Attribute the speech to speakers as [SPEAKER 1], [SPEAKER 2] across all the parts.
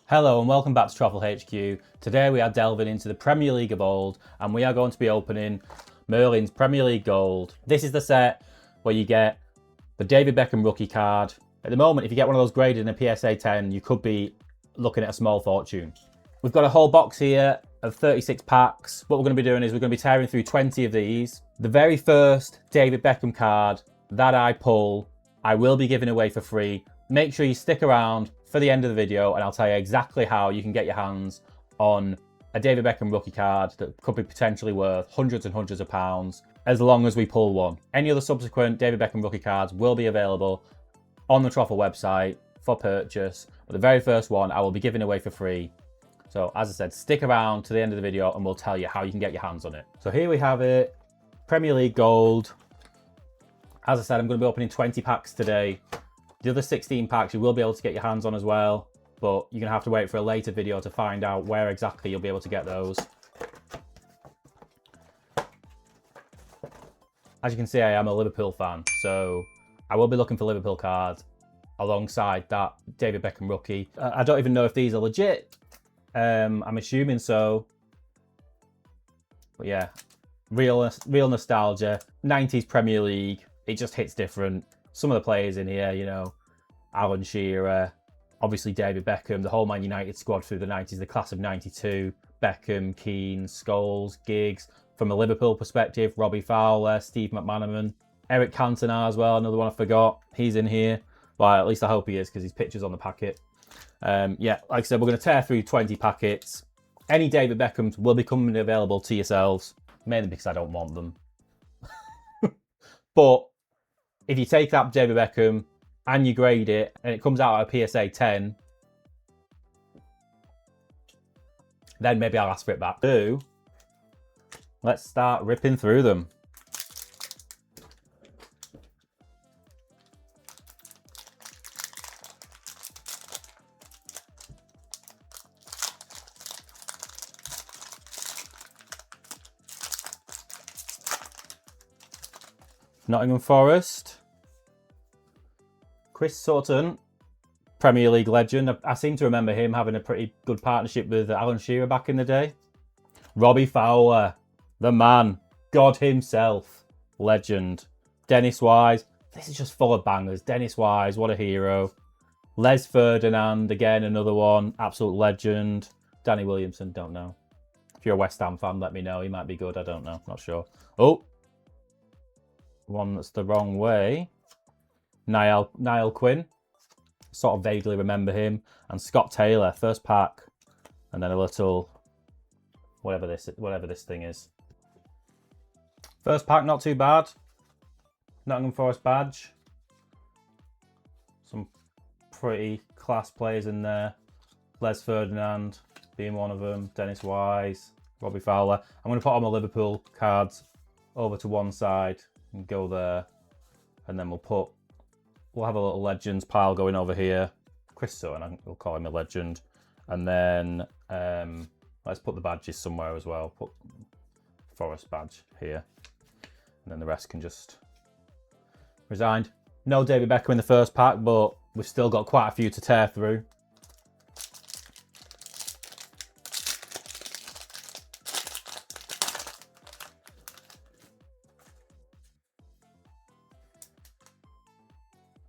[SPEAKER 1] Hello and welcome back to TROFL HQ. Today we are delving into the Premier League of old and we are going to be opening Merlin's Premier League Gold. This is the set where you get the David Beckham rookie card. At the moment, if you get one of those graded in a PSA 10, you could be looking at a small fortune. We've got a whole box here of 36 packs. What we're going to be doing is we're going to be tearing through 20 of these. The very first David Beckham card that I pull, I will be giving away for free. Make sure you stick around for the end of the video and I'll tell you exactly how you can get your hands on a David Beckham rookie card that could be potentially worth hundreds and hundreds of pounds as long as we pull one. Any other subsequent David Beckham rookie cards will be available on the TROFL website for purchase. But the very first one I will be giving away for free. So as I said, stick around to the end of the video and we'll tell you how you can get your hands on it. So here we have it, Premier League Gold. As I said, I'm going to be opening 20 packs today. The other 16 packs you will be able to get your hands on as well, but you're going to have to wait for a later video to find out where exactly you'll be able to get those. As you can see, I am a Liverpool fan, so I will be looking for Liverpool cards alongside that David Beckham rookie. I don't even know if these are legit. I'm assuming so. But yeah, real nostalgia. 90s Premier League. It just hits different. Some of the players in here, you know, Alan Shearer, obviously David Beckham, the whole Man United squad through the 90s, the class of 92, Beckham, Keane, Scholes, Giggs. From a Liverpool perspective, Robbie Fowler, Steve McManaman, Eric Cantona as well, another one I forgot. He's in here. Well, at least I hope he is because his picture's on the packet. Yeah, like I said, we're going to tear through 20 packets. Any David Beckhams will be coming available to yourselves, mainly because I don't want them. But if you take that David Beckham and you grade it and it comes out at a PSA 10, then maybe I'll ask for it back. So, let's start ripping through them. Nottingham Forest. Chris Sutton, Premier League legend. I seem to remember him having a pretty good partnership with Alan Shearer back in the day. Robbie Fowler, the man, God himself, legend. Dennis Wise, this is just full of bangers. Dennis Wise, what a hero. Les Ferdinand, again, another one, absolute legend. Danny Williamson, don't know. If you're a West Ham fan, let me know. He might be good, I don't know, not sure. Oh, one that's the wrong way. Niall Quinn, sort of vaguely remember him, and Scott Taylor, first pack, and then a little whatever this thing is. First pack, not too bad. Nottingham Forest badge. Some pretty class players in there. Les Ferdinand being one of them. Dennis Wise, Robbie Fowler. I'm going to put all my Liverpool cards over to one side and go there, and then we'll have a little legends pile going over here. Chris Sutton, we'll call him a legend. And then let's put the badges somewhere as well. Put Forest badge here. And then the rest can just resigned. No David Beckham in the first pack, but we've still got quite a few to tear through.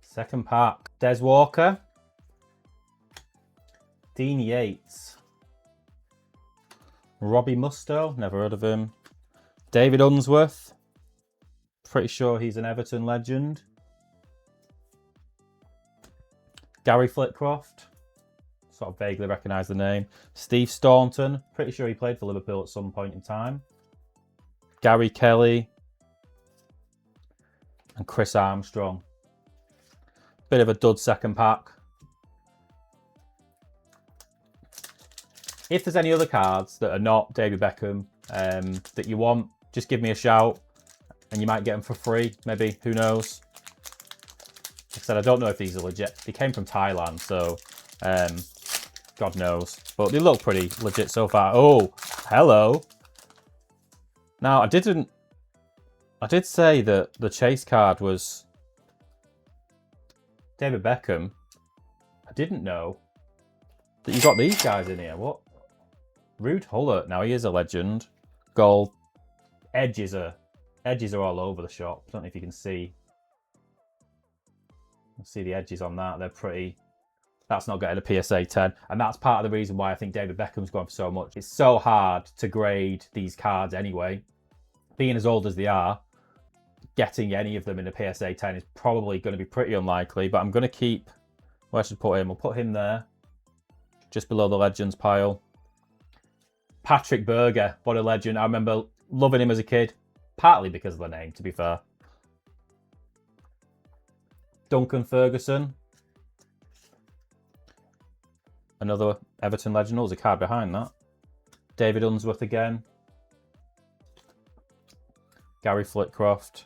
[SPEAKER 1] Second pack, Des Walker, Dean Yates, Robbie Mustoe, never heard of him, David Unsworth, pretty sure he's an Everton legend, Gary Flitcroft, sort of vaguely recognise the name, Steve Staunton, pretty sure he played for Liverpool at some point in time, Gary Kelly, and Chris Armstrong. Bit of a dud second pack. If there's any other cards that are not David Beckham that you want, just give me a shout and you might get them for free. Maybe, who knows? Like I said, I don't know if these are legit. They came from Thailand, so God knows. But they look pretty legit so far. Oh, hello. Now, I did say that the chase card was David Beckham. I didn't know that you got these guys in here. What? Rude Huller. Now he is a legend. Gold. Edges are all over the shop. I don't know if you can see. See the edges on that. They're pretty. That's not getting a PSA 10. And that's part of the reason why I think David Beckham's gone for so much. It's so hard to grade these cards anyway. Being as old as they are, getting any of them in a PSA 10 is probably going to be pretty unlikely. But I'm going to keep... Where should I put him? We'll put him there. Just below the Legends pile. Patrick Berger. What a legend. I remember loving him as a kid. Partly because of the name, to be fair. Duncan Ferguson. Another Everton legend. There's a card behind that. David Unsworth again. Gary Flitcroft.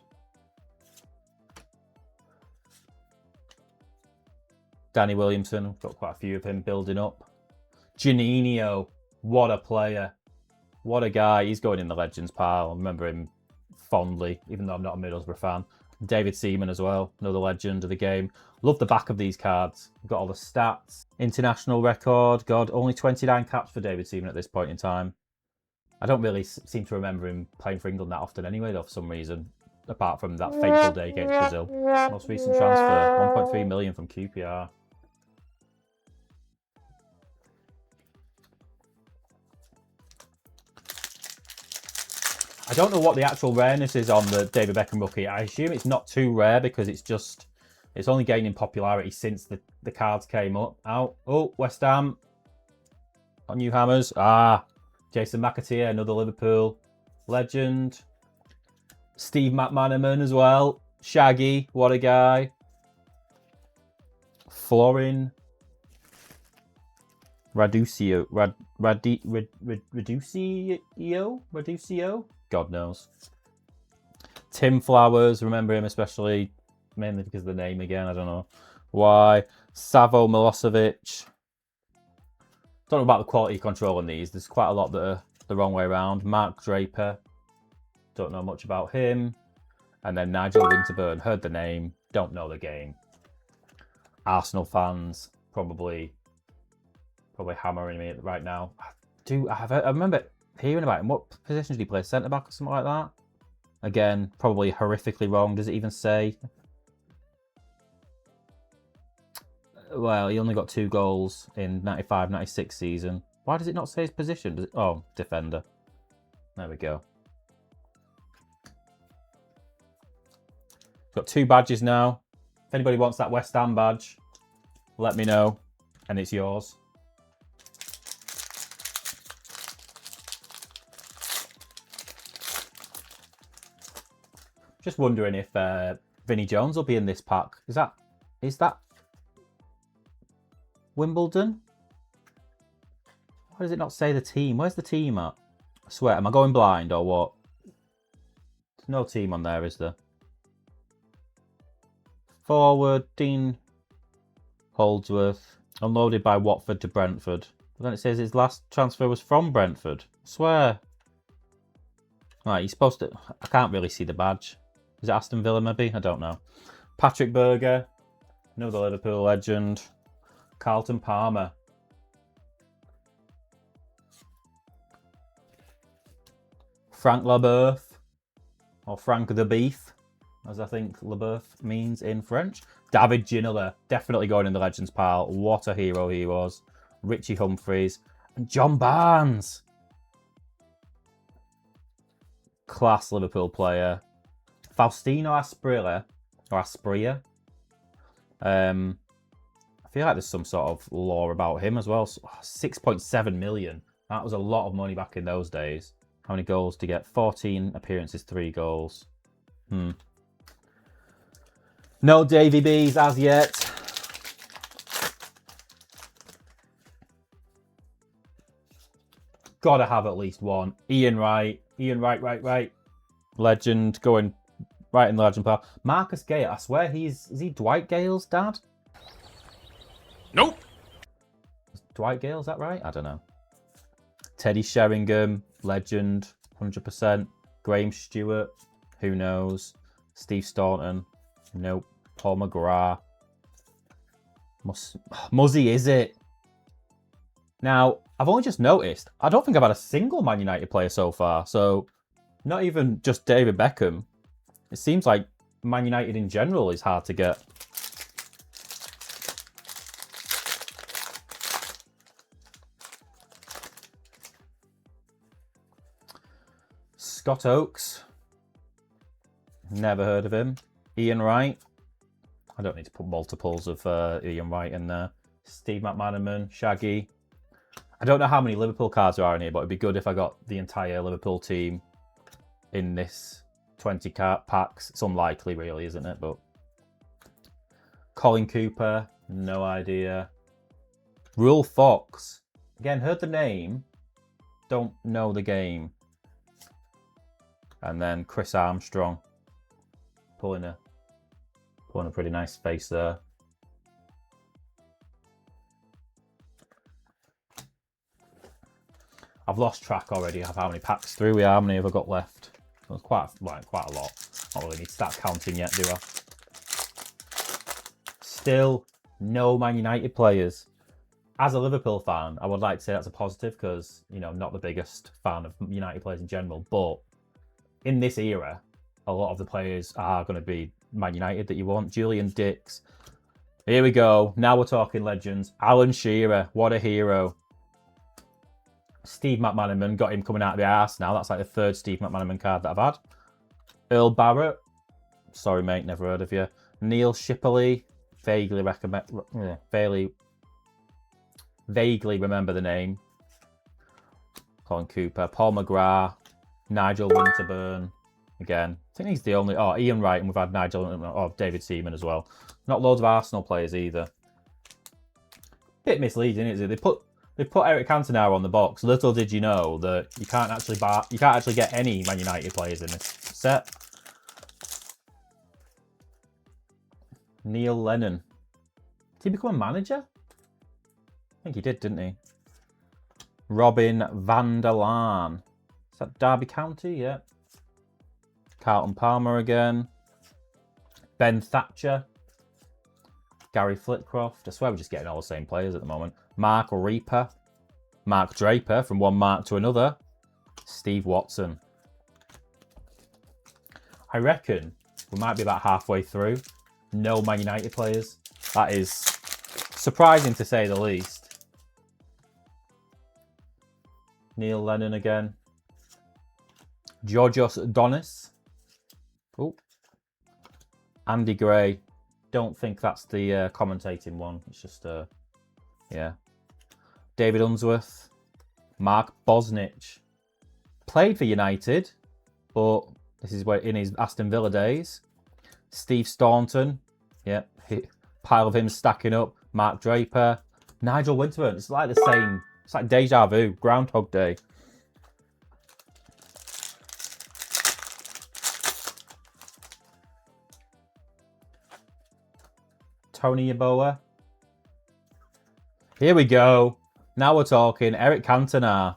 [SPEAKER 1] Danny Williamson. Got quite a few of him building up. Juninho. What a player. What a guy. He's going in the Legends pile. I remember him fondly, even though I'm not a Middlesbrough fan. David Seaman as well. Another legend of the game. Love the back of these cards. Got all the stats. International record. God, only 29 caps for David Seaman at this point in time. I don't really seem to remember him playing for England that often anyway, though, for some reason. Apart from that fateful day against Brazil. Most recent transfer. 1.3 million from QPR. I don't know what the actual rareness is on the David Beckham rookie. I assume it's not too rare because it's only gaining popularity since the cards came out. Oh, West Ham. On New Hammers. Jason McAteer, another Liverpool legend. Steve McManaman as well. Shaggy, what a guy. Florin. Raducio. Raducio? God knows. Tim Flowers, remember him especially, mainly because of the name again, I don't know why. Savo Milosevic. Don't know about the quality control on these. There's quite a lot that are the wrong way around. Mark Draper. Don't know much about him. And then Nigel Winterburn. Heard the name. Don't know the game. Arsenal fans probably hammering me right now. I remember hearing about him. What position did he play? Centre back or something like that? Again, probably horrifically wrong. Does it even say? Well, he only got 2 goals in 95-96 season. Why does it not say his position? Oh, defender. There we go. Got 2 badges now. If anybody wants that West Ham badge, let me know, and it's yours. Just wondering if Vinnie Jones will be in this pack. Is that Wimbledon? Why does it not say the team? Where's the team at? I swear, am I going blind or what? There's no team on there, is there? Forward, Dean Holdsworth. Unloaded by Watford to Brentford. But then it says his last transfer was from Brentford. I swear. Right, he's supposed to... I can't really see the badge. Is it Aston Villa, maybe? I don't know. Patrick Berger. Another Liverpool legend. Carlton Palmer. Frank Leboeuf. Or Frank the Beef, as I think Leboeuf means in French. David Ginola. Definitely going in the Legends pile. What a hero he was. Richie Humphries. And John Barnes. Class Liverpool player. Faustino Asprilla. Or Aspria. I feel like there's some sort of lore about him as well. 6.7 million. That was a lot of money back in those days. How many goals to get? 14 appearances, 3 goals. No Davy B's as yet. Gotta have at least one. Ian Wright. Right. Legend going right in the legend pile. Marcus Gale. I swear is he Dwight Gale's dad?
[SPEAKER 2] Nope.
[SPEAKER 1] Dwight Gale, is that right? I don't know. Teddy Sheringham, legend, 100%. Graham Stewart, who knows? Steve Staunton, nope. Paul McGrath. Muzzy, is it? Now, I've only just noticed, I don't think I've had a single Man United player so far. So, not even just David Beckham. It seems like Man United in general is hard to get. Scott Oakes. Never heard of him. Ian Wright. I don't need to put multiples of Ian Wright in there. Steve McManaman. Shaggy. I don't know how many Liverpool cards there are in here, but it'd be good if I got the entire Liverpool team in this 20 card packs. It's unlikely, really, isn't it? But Colin Cooper, no idea. Rule Fox. Again, heard the name. Don't know the game. And then Chris Armstrong. Pulling a pretty nice face there. I've lost track already of how many packs through we are. How many have I got left? Well, quite a lot. Not really need to start counting yet, do I? Still no Man United players. As a Liverpool fan, I would like to say that's a positive because, you know, I'm not the biggest fan of United players in general. But in this era, a lot of the players are going to be Man United that you want. Julian Dix. Here we go. Now we're talking legends. Alan Shearer. What a hero. Steve McManaman, got him coming out of the arse now. That's like the third Steve McManaman card that I've had. Earl Barrett. Sorry, mate, never heard of you. Neil Shipley. Vaguely remember the name. Colin Cooper. Paul McGrath. Nigel Winterburn. Again, I think he's the only... Oh, Ian Wright, and we've had Nigel... Oh, David Seaman as well. Not loads of Arsenal players either. Bit misleading, isn't it? They put Eric Cantona on the box. Little did you know that you can't actually get any Man United players in this set. Neil Lennon. Did he become a manager? I think he did, didn't he? Robin van der Laan. Is that Derby County? Yeah. Carlton Palmer again. Ben Thatcher. Gary Flitcroft. I swear we're just getting all the same players at the moment. Mark Reaper. Mark Draper from one mark to another. Steve Watson. I reckon we might be about halfway through. No Man United players. That is surprising to say the least. Neil Lennon again. Georgios Donis. Oh. Andy Gray. Don't think that's the commentating one. It's just, yeah. David Unsworth. Mark Bosnich. Played for United, but this is where in his Aston Villa days. Steve Staunton. Yeah. Pile of him stacking up. Mark Draper. Nigel Winterburn. It's like the same. It's like deja vu. Groundhog Day. Tony Yeboah. Here we go. Now we're talking. Eric Cantona.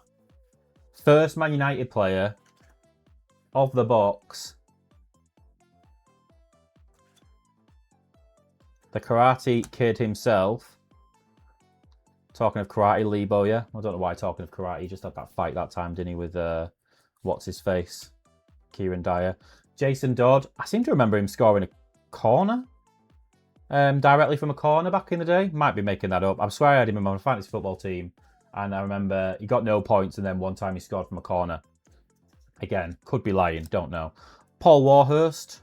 [SPEAKER 1] First Man United player of the box. The Karate Kid himself. Talking of karate, Lee Bowyer. I don't know why talking of karate. He just had that fight that time, didn't he, with what's his face? Kieran Dyer. Jason Dodd. I seem to remember him scoring a corner. Directly from a corner back in the day. Might be making that up. I swear I had him in my fantasy football team. And I remember he got no points and then one time he scored from a corner. Again, could be lying, don't know. Paul Warhurst.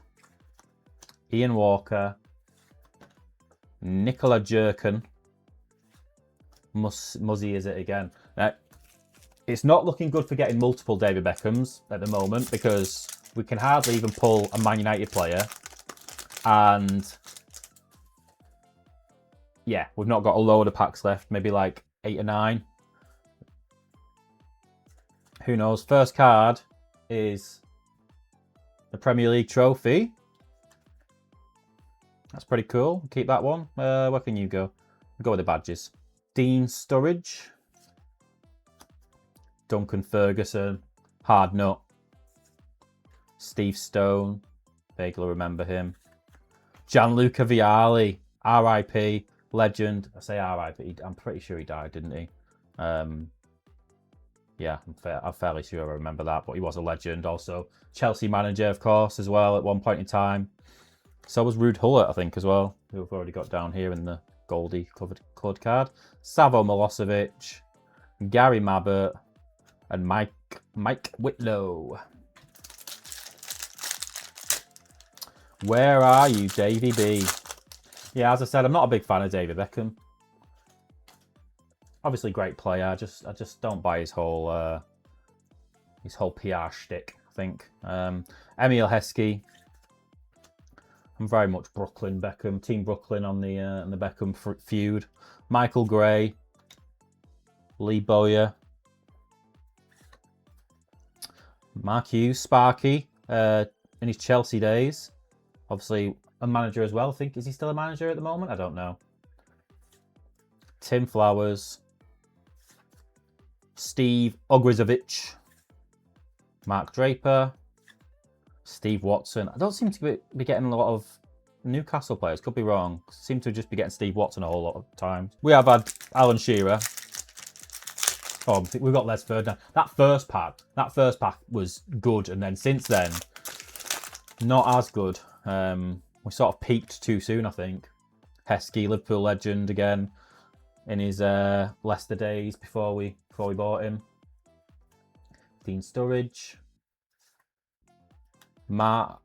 [SPEAKER 1] Ian Walker. Nicola Jerkin. Muzzy is it again. Now, it's not looking good for getting multiple David Beckhams at the moment because we can hardly even pull a Man United player. And yeah, we've not got a load of packs left. Maybe like 8 or 9. Who knows? First card is the Premier League trophy. That's pretty cool. Keep that one. Where can you go? Go with the badges. Dean Sturridge. Duncan Ferguson. Hard Nut. Steve Stone. Vaguely remember him. Gianluca Vialli. R.I.P. Legend. I say R.I.P. I'm pretty sure he died, didn't he? Yeah, I'm fairly sure I remember that, but he was a legend. Also, Chelsea manager, of course, as well at one point in time. So was Ruud Gullit, I think, as well, who we've already got down here in the Goldie coloured card. Savo Milosevic, Gary Mabbott, and Mike Whitlow. Where are you, Davy B? Yeah, as I said, I'm not a big fan of David Beckham. Obviously, great player. I just don't buy his whole PR shtick, I think. Emile Heskey. I'm very much Brooklyn Beckham, Team Brooklyn on the Beckham feud. Michael Gray, Lee Bowyer, Mark Hughes, Sparky, in his Chelsea days. Obviously, a manager as well. I think, is he still a manager at the moment? I don't know. Tim Flowers, Steve Ogrizovic, Mark Draper, Steve Watson. I don't seem to be getting a lot of Newcastle players. Could be wrong. Seem to just be getting Steve Watson a whole lot of times. We have had Alan Shearer. Oh, we've got Les Ferdinand. That first pack was good, and then since then, not as good. We sort of peaked too soon, I think. Heskey, Liverpool legend again, in his Leicester days before we bought him. Dean Sturridge. Marquez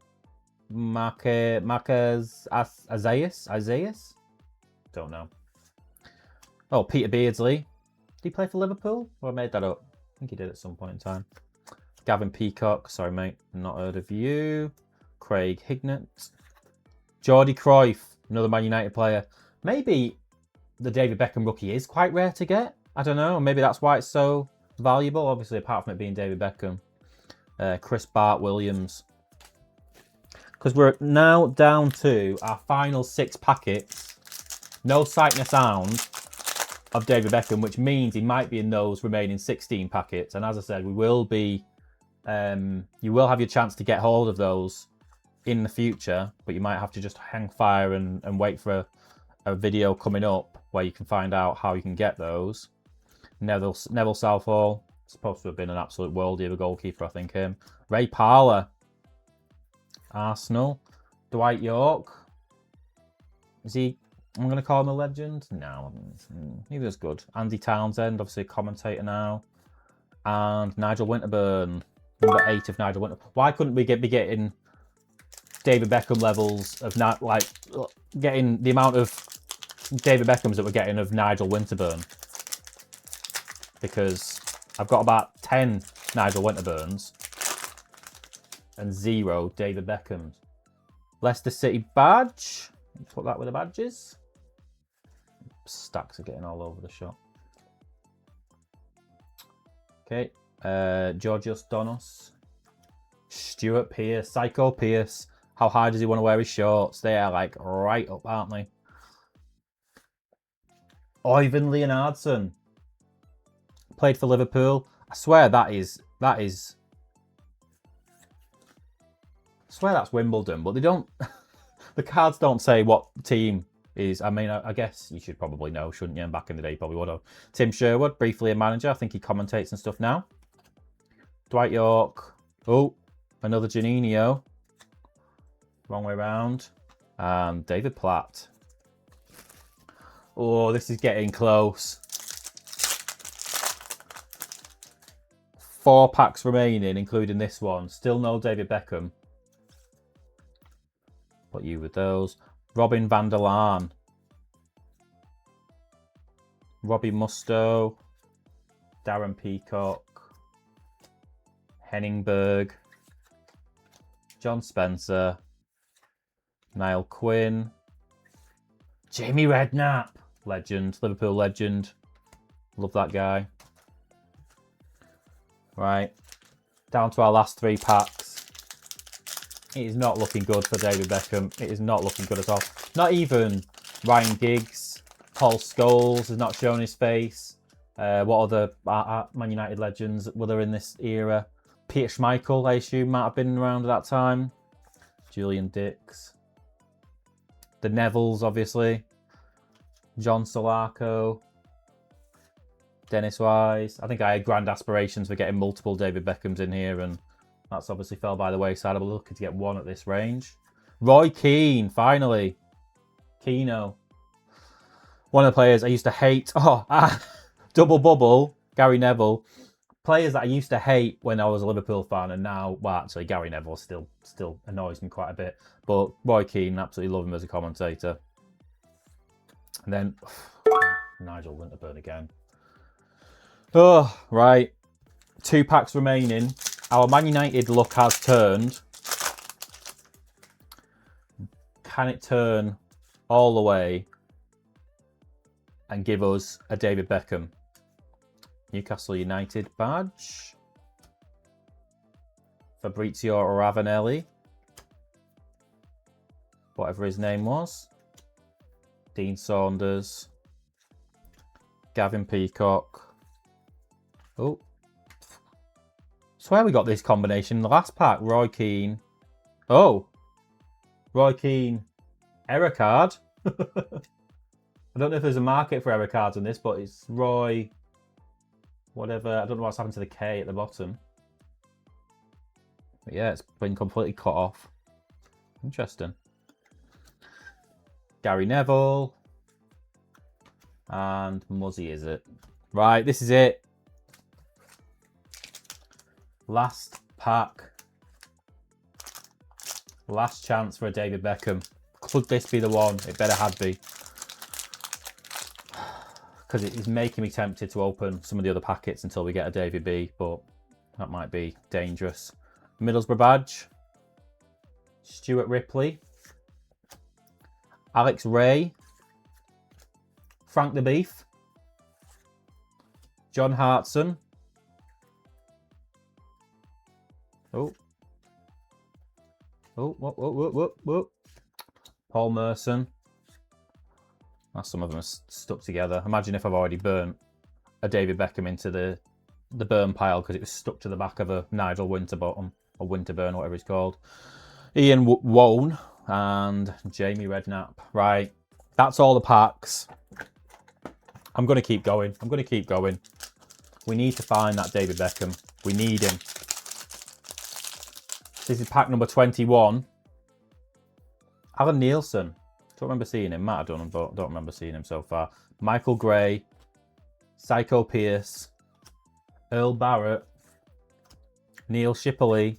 [SPEAKER 1] Isaias? Don't know. Oh, Peter Beardsley. Did he play for Liverpool? Or I made that up? I think he did at some point in time. Gavin Peacock. Sorry, mate. Not heard of you. Craig Hignett. Jordi Cruyff. Another Man United player. Maybe the David Beckham rookie is quite rare to get. I don't know. Maybe that's why it's so valuable. Obviously, apart from it being David Beckham. Chris Bart Williams. Because we're now down to our final 6 packets. No sight nor sound of David Beckham, which means he might be in those remaining 16 packets. And as I said, we will be, you will have your chance to get hold of those in the future, but you might have to just hang fire and wait for a video coming up where you can find out how you can get those. Neville Southall, supposed to have been an absolute worldie of a goalkeeper, I think him. Ray Parlour, Arsenal. Dwight York, is he? I'm going to call him a legend. No, he was good. Andy Townsend, obviously a commentator now, and Nigel Winterburn, number 8 of Nigel Winterburn. Why couldn't we be getting David Beckham levels of getting the amount of David Beckhams that we're getting of Nigel Winterburn? Because I've got about 10 Nigel Winterburns and 0 David Beckhams. Leicester City badge. Put that with the badges. Stacks are getting all over the shop. Okay. Georgios Donos. Stuart Pearce. Psycho Pearce. How high does he want to wear his shorts? They are like right up, aren't they? Oyvind Leonardson. Played for Liverpool. I swear I swear that's Wimbledon, but they don't. The cards don't say what team is. I mean, I guess you should probably know, shouldn't you? And back in the day, you probably would have. Tim Sherwood, briefly a manager. I think he commentates and stuff now. Dwight York. Oh, another Juninho. Wrong way around. And David Platt. Oh, this is getting close. 4 packs remaining, including this one. Still no David Beckham. Put you with those. Robin van der Laan. Robbie Mustoe. Darren Peacock. Henning Berg. John Spencer. Niall Quinn. Jamie Redknapp. Legend. Liverpool legend. Love that guy. Right. Down to our last 3 packs. It is not looking good for David Beckham. It is not looking good at all. Not even Ryan Giggs. Paul Scholes has not shown his face. What other Man United legends were there in this era? Peter Schmeichel, I assume, might have been around at that time. Julian Dix. The Nevilles, obviously. John Solarco. Dennis Wise. I think I had grand aspirations for getting multiple David Beckhams in here, and that's obviously fell by the wayside. I'm looking to get one at this range. Roy Keane, finally. Keano. One of the players I used to hate. Double bubble, Gary Neville. Players that I used to hate when I was a Liverpool fan, and now, well, actually, Gary Neville still annoys me quite a bit. But Roy Keane, absolutely love him as a commentator. And then, Nigel Winterburn again. Oh, right. 2 packs remaining. Our Man United luck has turned. Can it turn all the way and give us a David Beckham? Newcastle United badge. Fabrizio Ravanelli. Whatever his name was. Dean Saunders. Gavin Peacock. Oh. Swear we got this combination in the last pack. Roy Keane. Oh. Roy Keane. Error card. I don't know if there's a market for error cards on this, but it's Roy... whatever. I don't know what's happened to the K at the bottom. But yeah, it's been completely cut off. Interesting. Gary Neville. And Muzzy, is it? Right, this is it. Last pack. Last chance for a David Beckham. Could this be the one? It better had be. Because it is making me tempted to open some of the other packets until we get a David B, but that might be dangerous. Middlesbrough badge. Stuart Ripley. Alex Ray. Frank the Beef. John Hartson. Oh. Oh, whoop. Paul Merson. Some of them are stuck together. Imagine if I've already burnt a David Beckham into the burn pile because it was stuck to the back of a Nigel Winterbottom or Winterburn, whatever he's called. Ian Wone and Jamie Redknapp. Right, that's all the packs. I'm going to keep going. We need to find that David Beckham. We need him. This is pack number 21. Alan Nielsen. Don't remember seeing him. Might have done him, but don't remember seeing him so far. Michael Gray. Psycho Pierce. Earl Barrett. Neil Shipley.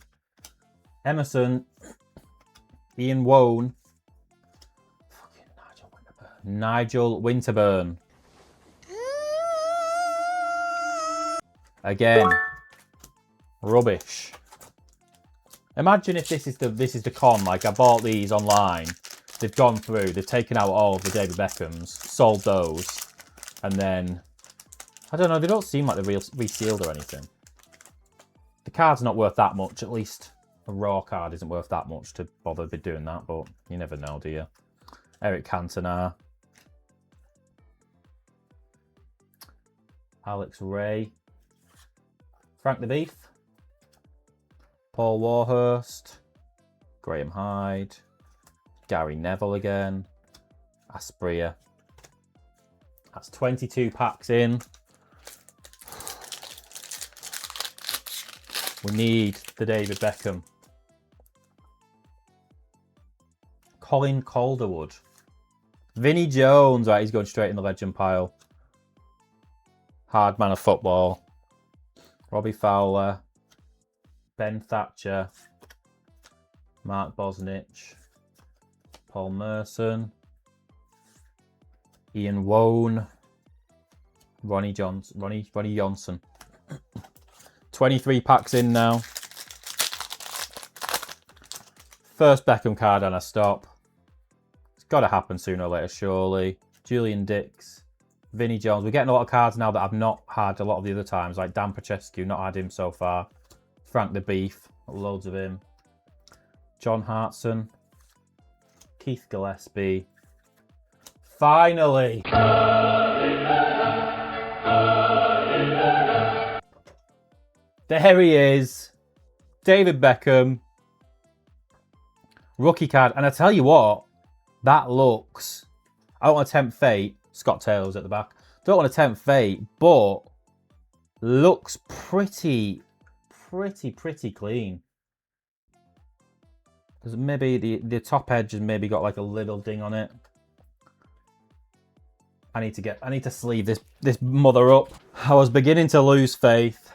[SPEAKER 1] Emerson. Ian Wone. Fucking Nigel Winterburn. Again. Rubbish. Imagine if this is the con. Like, I bought these online. They've gone through, they've taken out all of the David Beckhams, sold those, and then, I don't know, they don't seem like they're resealed or anything. The card's not worth that much, at least a raw card isn't worth that much to bother with doing that, but you never know, do you? Eric Cantona. Alex Ray. Frank the Beef. Paul Warhurst. Graham Hyde. Gary Neville again. Aspria. That's 22 packs in. We need the David Beckham. Colin Calderwood. Vinnie Jones. Right, he's going straight in the legend pile. Hard man of football. Robbie Fowler. Ben Thatcher. Mark Bosnich. Paul Merson. Ian Wone. Ronnie Johnson. 23 packs in now. First Beckham card and a stop. It's got to happen sooner or later, surely. Julian Dix. Vinnie Jones. We're getting a lot of cards now that I've not had a lot of the other times, like Dan Pachescu, not had him so far. Frank the Beef. Loads of him. John Hartson. Keith Gillespie. Finally! There he is. David Beckham. Rookie card. And I tell you what, that looks... I don't want to tempt fate. Scott Taylor's at the back. Don't want to tempt fate, but Looks pretty clean. There's maybe the top edge has maybe got like a little ding on it. I need to sleeve this mother up. I was beginning to lose faith.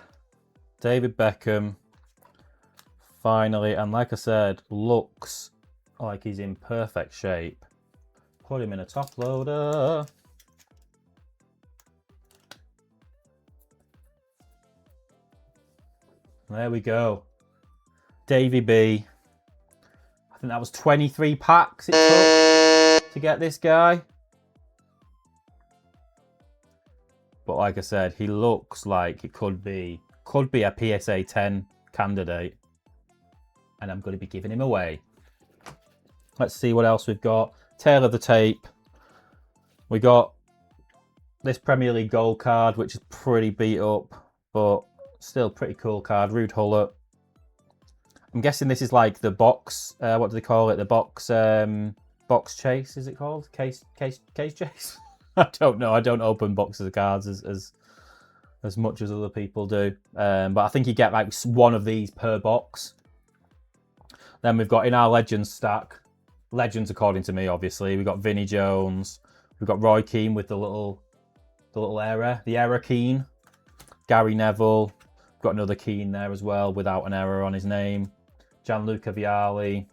[SPEAKER 1] David Beckham, finally, and like I said, looks like he's in perfect shape. Put him in a top loader. There we go. Davy B. I think that was 23 packs it took to get this guy. But like I said, he looks like it could be a PSA 10 candidate. And I'm going to be giving him away. Let's see what else we've got. Tail of the tape. We got this Premier League gold card, which is pretty beat up, but still pretty cool card. Rude Hullet. I'm guessing this is like the box. What do they call it? The box chase, is it called? Case chase? I don't know. I don't open boxes of cards as much as other people do. But I think you get like one of these per box. Then we've got in our Legends stack, Legends according to me, obviously. We've got Vinnie Jones. We've got Roy Keane with the little error, the error Keane. Gary Neville. We've got another Keane there as well without an error on his name. Gianluca Vialli.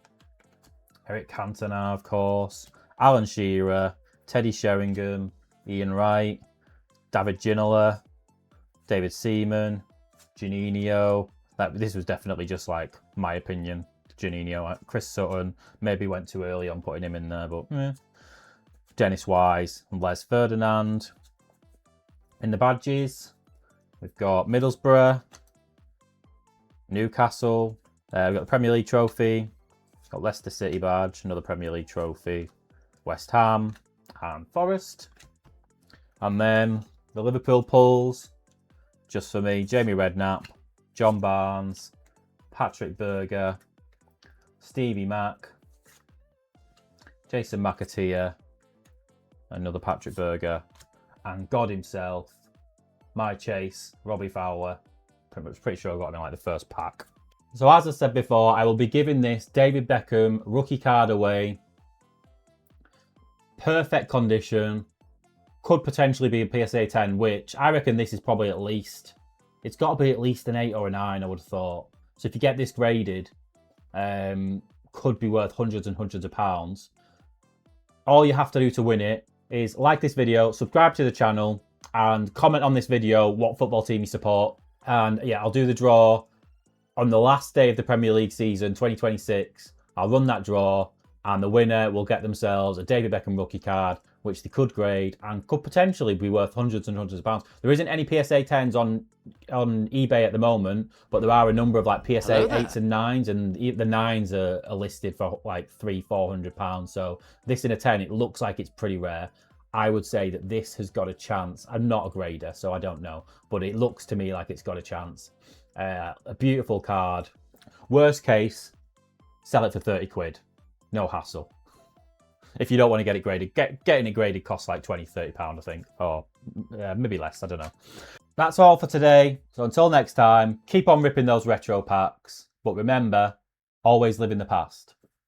[SPEAKER 1] Eric Cantona, of course. Alan Shearer. Teddy Sheringham. Ian Wright. David Ginola. David Seaman. Juninho. This was definitely just like my opinion. Juninho. Chris Sutton. Maybe went too early on putting him in there, but Dennis Wise and Les Ferdinand. In the badges, we've got Middlesbrough, Newcastle, we've got the Premier League trophy, got Leicester City badge, another Premier League trophy, West Ham and Forest. And then the Liverpool pulls, just for me, Jamie Redknapp, John Barnes, Patrick Berger, Stevie Mack, Jason McAteer, another Patrick Berger, and God himself, my Chase, Robbie Fowler. Pretty sure I got him in like the first pack. So as I said before, I will be giving this David Beckham rookie card away. Perfect condition. Could potentially be a PSA 10, which I reckon this is probably at least, it's got to be at least an 8 or a 9, I would have thought. So if you get this graded, could be worth hundreds and hundreds of pounds. All you have to do to win it is like this video, subscribe to the channel, and comment on this video what football team you support. And yeah, I'll do the draw on the last day of the Premier League season, 2026. I'll run that draw, and the winner will get themselves a David Beckham rookie card, which they could grade and could potentially be worth hundreds and hundreds of pounds. There isn't any PSA 10s on eBay at the moment, but there are a number of like PSA 8s and 9s, and the 9s are listed for like £300-400. So this in a 10, it looks like it's pretty rare. I would say that this has got a chance. I'm not a grader, so I don't know, but it looks to me like it's got a chance. A beautiful card. Worst case, sell it for 30 quid. No hassle. If you don't want to get it graded, getting it graded costs like £20-30, I think, or maybe less, I don't know. That's all for today. So until next time, keep on ripping those retro packs, but remember, always live in the past.